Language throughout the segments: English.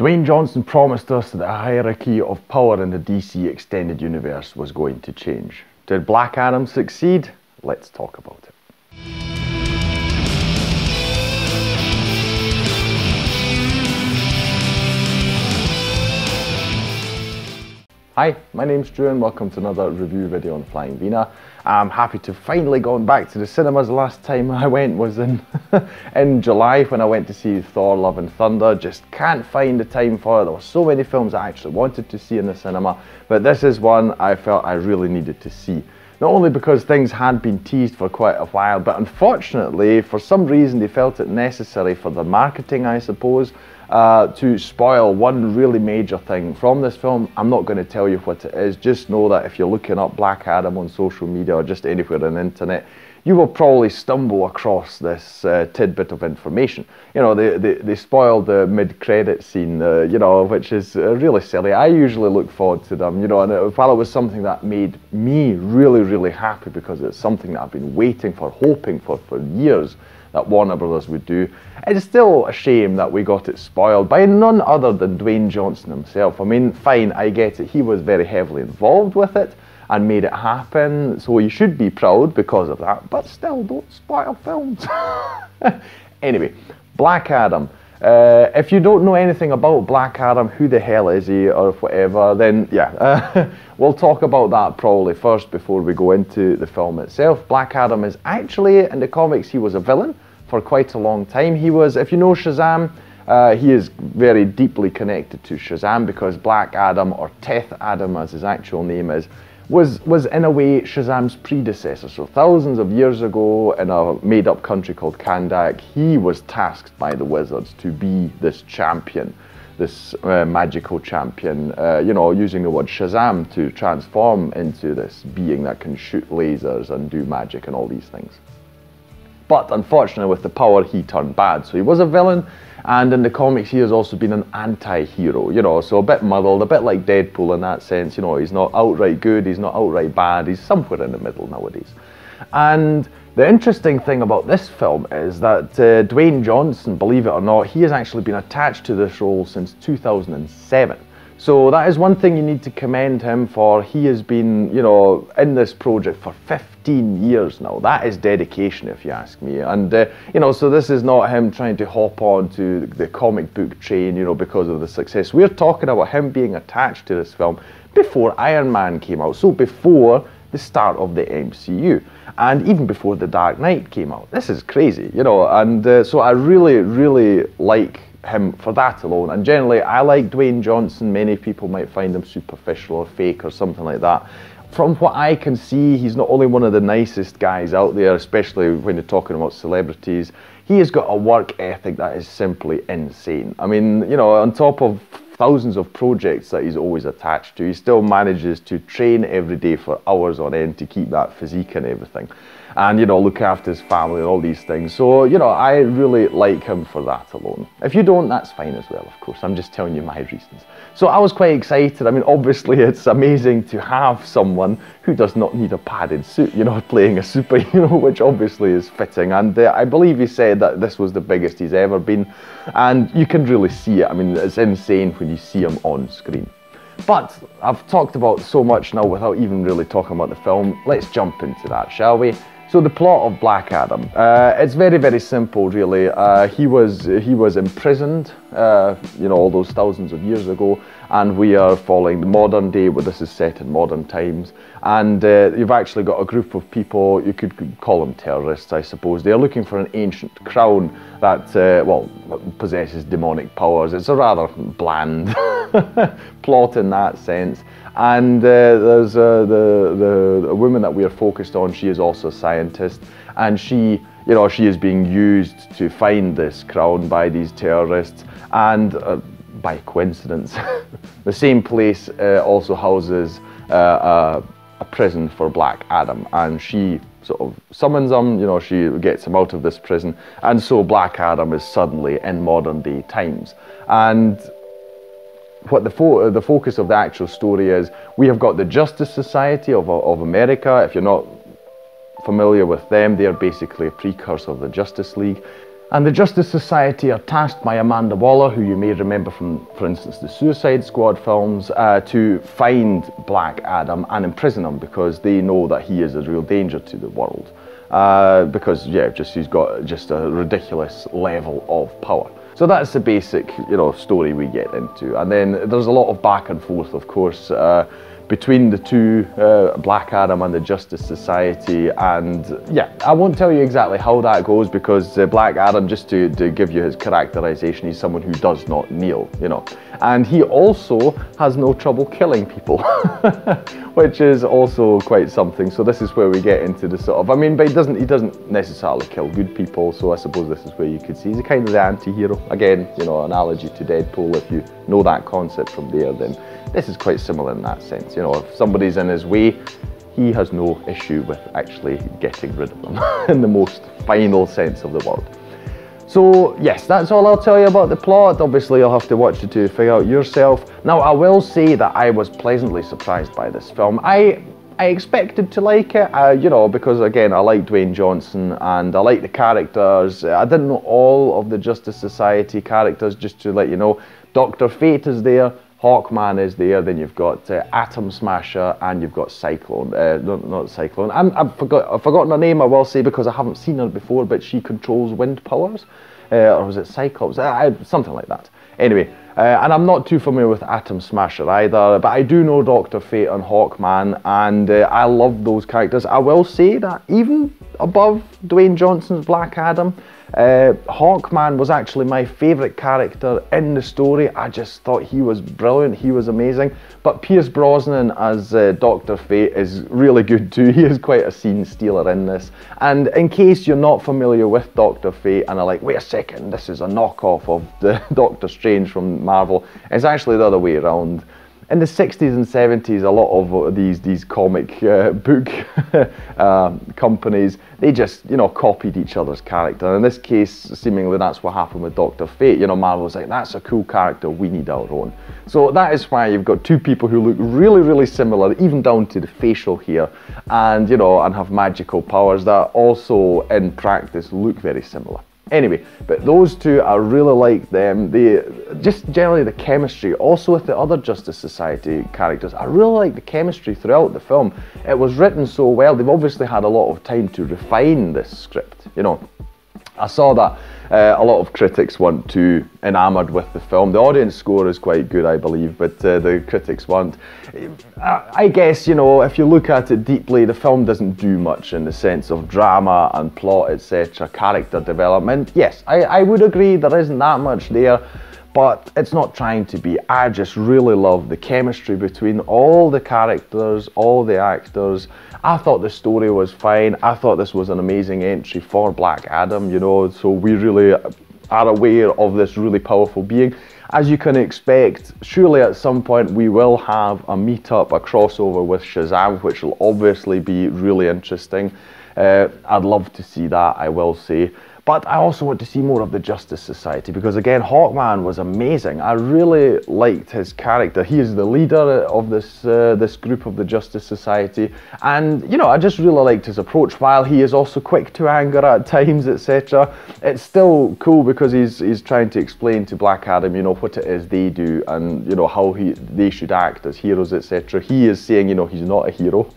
Dwayne Johnson promised us that the hierarchy of power in the DC extended universe was going to change. Did Black Adam succeed? Let's talk about it. Hi, my name's Drew and welcome to another review video on Flying Wiener. I'm happy to finally gone back to the cinemas. The last time I went was in July when I went to see Thor, Love and Thunder. Just can't find the time for it. There were so many films I actually wanted to see in the cinema, but this is one I felt I really needed to see. Not only because things had been teased for quite a while, but unfortunately, for some reason, they felt it necessary for the marketing, I suppose, to spoil one really major thing from this film. I'm not going to tell you what it is. Just know that if you're looking up Black Adam on social media or just anywhere on the internet, you will probably stumble across this tidbit of information. You know, they spoiled the mid-credit scene, you know, which is really silly. I usually look forward to them, you know, and while it was something that made me really, really happy because it's something that I've been waiting for, hoping for years that Warner Brothers would do, it's still a shame that we got it spoiled by none other than Dwayne Johnson himself. I mean, fine, I get it. He was very heavily involved with it and made it happen, so you should be proud because of that, but still, don't spoil films. Anyway, Black Adam. If you don't know anything about Black Adam, who the hell is he or whatever, then yeah, we'll talk about that probably first before we go into the film itself. Black Adam is actually, in the comics, he was a villain for quite a long time. He was, if you know Shazam, he is very deeply connected to Shazam because Black Adam, or Teth Adam as his actual name is, was in a way Shazam's predecessor. So thousands of years ago in a made-up country called Kandak, he was tasked by the wizards to be this champion, this magical champion, you know, using the word Shazam to transform into this being that can shoot lasers and do magic and all these things. But unfortunately with the power he turned bad, so he was a villain. And in the comics, he has also been an anti-hero, you know, so a bit muddled, a bit like Deadpool in that sense. You know, he's not outright good, he's not outright bad, he's somewhere in the middle nowadays. And the interesting thing about this film is that Dwayne Johnson, believe it or not, he has actually been attached to this role since 2007. So that is one thing you need to commend him for. He has been, you know, in this project for 15 years now. That is dedication, if you ask me. And, you know, so this is not him trying to hop on to the comic book train, you know, because of the success. We're talking about him being attached to this film before Iron Man came out. So before the start of the MCU. And even before The Dark Knight came out. This is crazy, you know. And so I really, really like him for that alone. And generally I like Dwayne Johnson. Many people might find him superficial or fake or something like that. From what I can see, he's not only one of the nicest guys out there, especially when you're talking about celebrities, he has got a work ethic that is simply insane. I mean, you know, on top of thousands of projects that he's always attached to, he still manages to train every day for hours on end to keep that physique and everything. And, you know, look after his family and all these things. So, you know, I really like him for that alone. If you don't, that's fine as well, of course. I'm just telling you my reasons. So I was quite excited. I mean, obviously it's amazing to have someone who does not need a padded suit, you know, playing a superhero, which obviously is fitting. And I believe he said that this was the biggest he's ever been. And you can really see it. I mean, it's insane when you see him on screen. But I've talked about so much now without even really talking about the film. Let's jump into that, shall we? So the plot of Black Adam, it's very, very simple really. He was imprisoned, you know, all those thousands of years ago, and we are following the modern day, where this is set in modern times. And you've actually got a group of people, you could call them terrorists, I suppose. They're looking for an ancient crown that, well, possesses demonic powers. It's a rather bland plot in that sense. And there's the woman that we are focused on. She is also a scientist, and she, you know, she is being used to find this crown by these terrorists. And by coincidence, the same place also houses a prison for Black Adam, and she sort of summons him, you know, she gets him out of this prison, and so Black Adam is suddenly in modern day times. And what the focus of the actual story is, we have got the Justice Society of America. If you're not familiar with them, they're basically a precursor of the Justice League. And the Justice Society are tasked by Amanda Waller, who you may remember from, for instance, the Suicide Squad films, to find Black Adam and imprison him because they know that he is a real danger to the world. Because, yeah, he's got just a ridiculous level of power. So that's the basic, story we get into. And then there's a lot of back and forth, of course, between the two, Black Adam and the Justice Society, and yeah, I won't tell you exactly how that goes because Black Adam, just to give you his characterization, he's someone who does not kneel, and he also has no trouble killing people, which is also quite something. So this is where we get into the sort of, but he doesn't necessarily kill good people, so I suppose this is where you could see he's kind of the anti-hero. Again, analogy to Deadpool, if you know that concept from there, then this is quite similar in that sense. If somebody's in his way, he has no issue with actually getting rid of them in the most final sense of the word. So yes, that's all I'll tell you about the plot. Obviously you'll have to watch it to figure out yourself. Now I will say that I was pleasantly surprised by this film. I expected to like it, because again I like Dwayne Johnson and I like the characters. I didn't know all of the Justice Society characters, just to let you know. Dr. Fate is there, Hawkman is there, then you've got Atom Smasher, and you've got Cyclone. Not Cyclone. I've forgotten her name, I will say, because I haven't seen her before, but she controls wind powers. Or was it Cyclops? Something like that. Anyway, and I'm not too familiar with Atom Smasher either, but I do know Dr. Fate and Hawkman, and I love those characters. I will say that even above Dwayne Johnson's Black Adam, Hawkman was actually my favourite character in the story. I just thought he was brilliant, he was amazing. But Pierce Brosnan as Dr. Fate is really good too. He is quite a scene stealer in this. And in case you're not familiar with Dr. Fate and are like, wait a second, this is a knockoff of the Doctor Strange from Marvel, it's actually the other way around. In the 60s and 70s, a lot of these comic book companies, they just, copied each other's character. And in this case, seemingly that's what happened with Dr. Fate. Marvel was like, that's a cool character, we need our own. So that is why you've got two people who look really, really similar, even down to the facial hair, and, and have magical powers that also, in practice, look very similar. Anyway, but those two, I really like them. Just generally the chemistry, also with the other Justice Society characters, I really like the chemistry throughout the film. It was written so well. They've obviously had a lot of time to refine this script, I saw that a lot of critics weren't too enamoured with the film. The audience score is quite good, I believe, but the critics weren't. I guess, if you look at it deeply, the film doesn't do much in the sense of drama and plot, etc., character development. Yes, I would agree there isn't that much there, but it's not trying to be. I just really love the chemistry between all the characters, all the actors. I thought the story was fine. I thought this was an amazing entry for Black Adam, so we really are aware of this really powerful being. As you can expect, surely at some point we will have a meet-up, a crossover with Shazam, which will obviously be really interesting. I'd love to see that, I will say. But I also want to see more of the Justice Society because, again, Hawkman was amazing. I really liked his character. He is the leader of this group of the Justice Society. And, I just really liked his approach. While he is also quick to anger at times, etc., it's still cool because he's trying to explain to Black Adam, what it is they do and, how they should act as heroes, etc. He is saying, he's not a hero.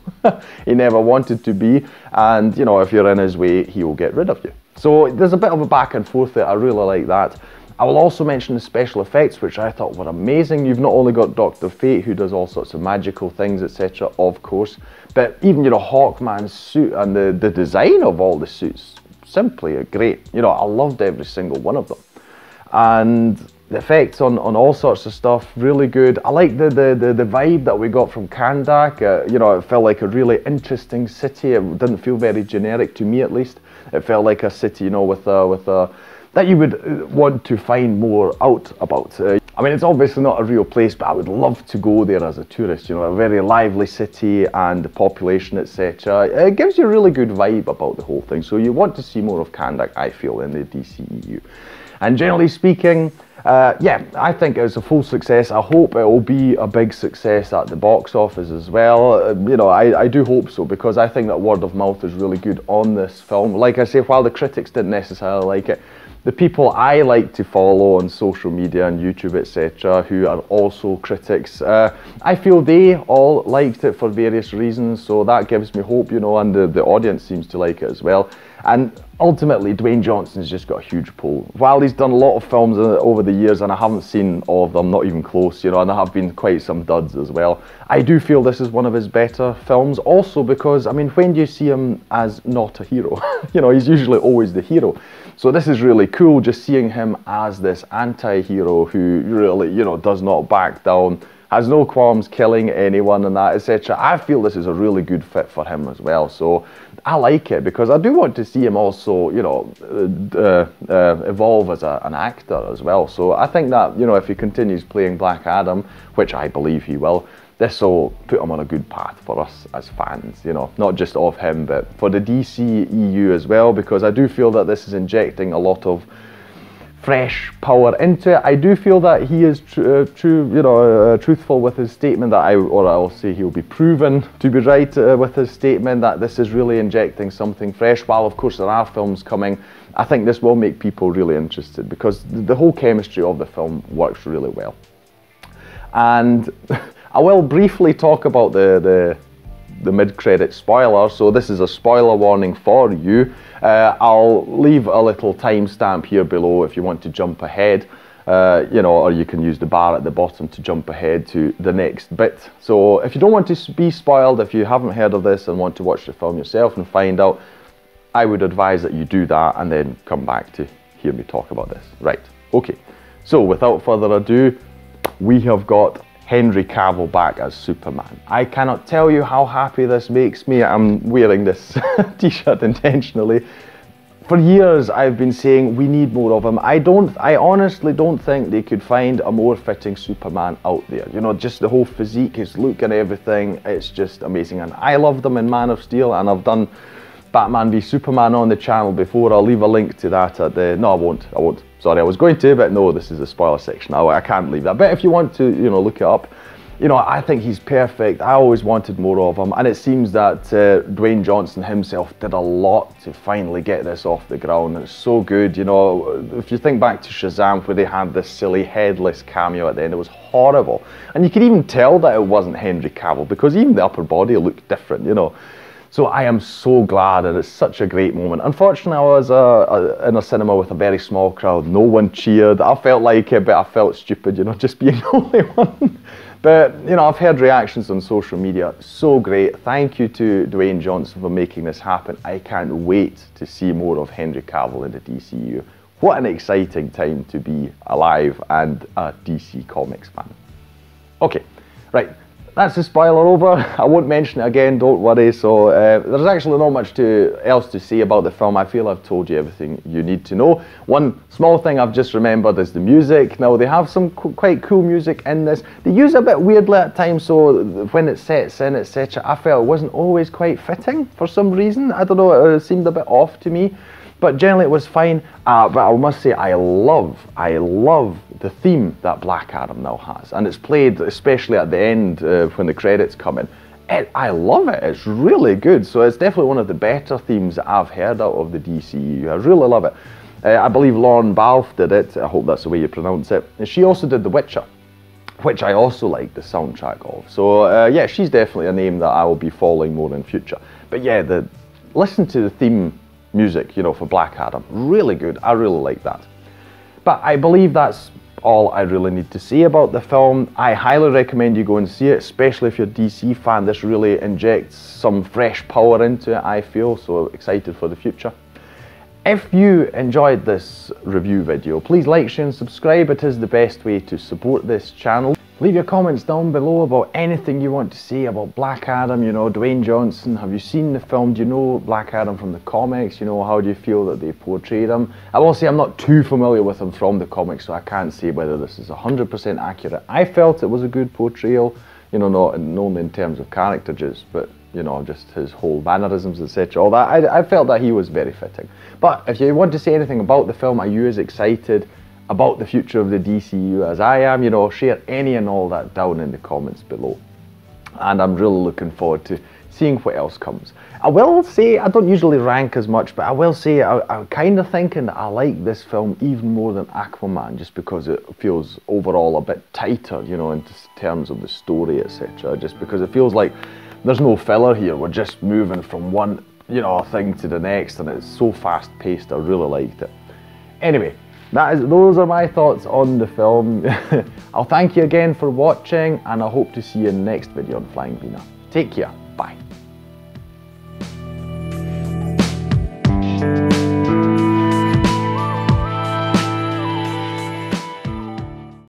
He never wanted to be. And, if you're in his way, he will get rid of you. So there's a bit of a back and forth there. I really like that. I will also mention the special effects, which I thought were amazing. You've not only got Dr. Fate, who does all sorts of magical things, etc., of course, but even, Hawkman's suit and the design of all the suits, simply great. I loved every single one of them. And the effects on all sorts of stuff, really good. I like the vibe that we got from Kandak. It felt like a really interesting city. It didn't feel very generic, to me at least. It felt like a city, with a that you would want to find more out about. It's obviously not a real place, but I would love to go there as a tourist. A very lively city and the population, etc. It gives you a really good vibe about the whole thing. So you want to see more of Kandak, I feel, in the DCEU. And generally speaking, yeah, I think it's a full success. I hope it will be a big success at the box office as well. I do hope so, because I think that word of mouth is really good on this film. Like I say, while the critics didn't necessarily like it, the people I like to follow on social media and YouTube, etc., who are also critics, I feel they all liked it for various reasons, so that gives me hope, you know, and the audience seems to like it as well. And ultimately, Dwayne Johnson's just got a huge pull. While he's done a lot of films over the years, and I haven't seen all of them, not even close, you know, and there have been quite some duds as well, I do feel this is one of his better films, also because, I mean, when do you see him as not a hero? You know, he's usually always the hero. So this is really cool, just seeing him as this anti-hero who really, you know, does not back down, has no qualms killing anyone and that, etc. I feel this is a really good fit for him as well. So I like it because I do want to see him also, you know, evolve as an actor as well. So I think that, you know, if he continues playing Black Adam, which I believe he will, this will put him on a good path for us as fans, you know, not just of him, but for the DCEU as well, because I do feel that this is injecting a lot of fresh power into it. I do feel that he is truthful with his statement that I'll say he'll be proven to be right with his statement that this is really injecting something fresh. While of course there are films coming, I think this will make people really interested because the whole chemistry of the film works really well. And I will briefly talk about the mid-credit spoiler, so this is a spoiler warning for you. I'll leave a little timestamp here below if you want to jump ahead, you know, or you can use the bar at the bottom to jump ahead to the next bit. So if you don't want to be spoiled, if you haven't heard of this and want to watch the film yourself and find out, I would advise that you do that and then come back to hear me talk about this. Right, okay. So without further ado, we have got Henry Cavill back as Superman. I cannot tell you how happy this makes me. I'm wearing this t-shirt intentionally. For years I've been saying we need more of him. I honestly don't think they could find a more fitting Superman out there. You know, just the whole physique, his look and everything, it's just amazing. And I loved him in Man of Steel, and I've done Batman v Superman on the channel before. I'll leave a link to that at the... No, I won't. Sorry, I was going to, but no, this is the spoiler section. I can't leave that. But if you want to, you know, look it up, you know, I think he's perfect. I always wanted more of him, and it seems that Dwayne Johnson himself did a lot to finally get this off the ground. It's so good, you know. If you think back to Shazam, where they had this silly headless cameo at the end, it was horrible. And you could even tell that it wasn't Henry Cavill, because even the upper body looked different, you know. So I am so glad, and it's such a great moment. Unfortunately, I was in a cinema with a very small crowd. No one cheered. I felt like it, but I felt stupid, you know, just being the only one. But, you know, I've heard reactions on social media. So great. Thank you to Dwayne Johnson for making this happen. I can't wait to see more of Henry Cavill in the DCEU. What an exciting time to be alive and a DC Comics fan. Okay, right. That's the spoiler over. I won't mention it again, don't worry. So there's actually not much else to say about the film. I feel I've told you everything you need to know. One small thing I've just remembered is the music. Now, they have some quite cool music in this. They use it a bit weirdly at times, so when it sets in, etc., I felt it wasn't always quite fitting for some reason. I don't know, it seemed a bit off to me. But generally it was fine, but I must say I love the theme that Black Adam now has, and it's played especially at the end when the credits come in. I love it, it's really good, so it's definitely one of the better themes that I've heard out of the DCEU. I really love it. I believe Lauren Balfe did it, I hope that's the way you pronounce it, and she also did The Witcher, which I also like the soundtrack of. So yeah, she's definitely a name that I will be following more in future. But yeah, listen to the theme music, you know, for Black Adam. Really good. I really like that. But I believe that's all I really need to say about the film. I highly recommend you go and see it, especially if you're a DC fan. This really injects some fresh power into it, I feel. So excited for the future. If you enjoyed this review video, please like, share and subscribe. It is the best way to support this channel. Leave your comments down below about anything you want to say about Black Adam, you know, Dwayne Johnson. Have you seen the film? Do you know Black Adam from the comics? You know, how do you feel that they portrayed him? I will say I'm not too familiar with him from the comics, so I can't say whether this is 100% accurate. I felt it was a good portrayal, you know, not only in terms of character just, but, you know, just his whole mannerisms, etc. All that. I felt that he was very fitting. But if you want to say anything about the film, are you as excited about the future of the DCU as I am? You know, share any and all that down in the comments below. And I'm really looking forward to seeing what else comes. I will say, I don't usually rank as much, but I will say I'm kind of thinking that I like this film even more than Aquaman, just because it feels overall a bit tighter, you know, in terms of the story, etc. Just because it feels like there's no filler here. We're just moving from one, you know, thing to the next, and it's so fast paced. I really liked it. Anyway, those are my thoughts on the film. I'll thank you again for watching, and I hope to see you in the next video on Flying Wiener. Take care. Bye.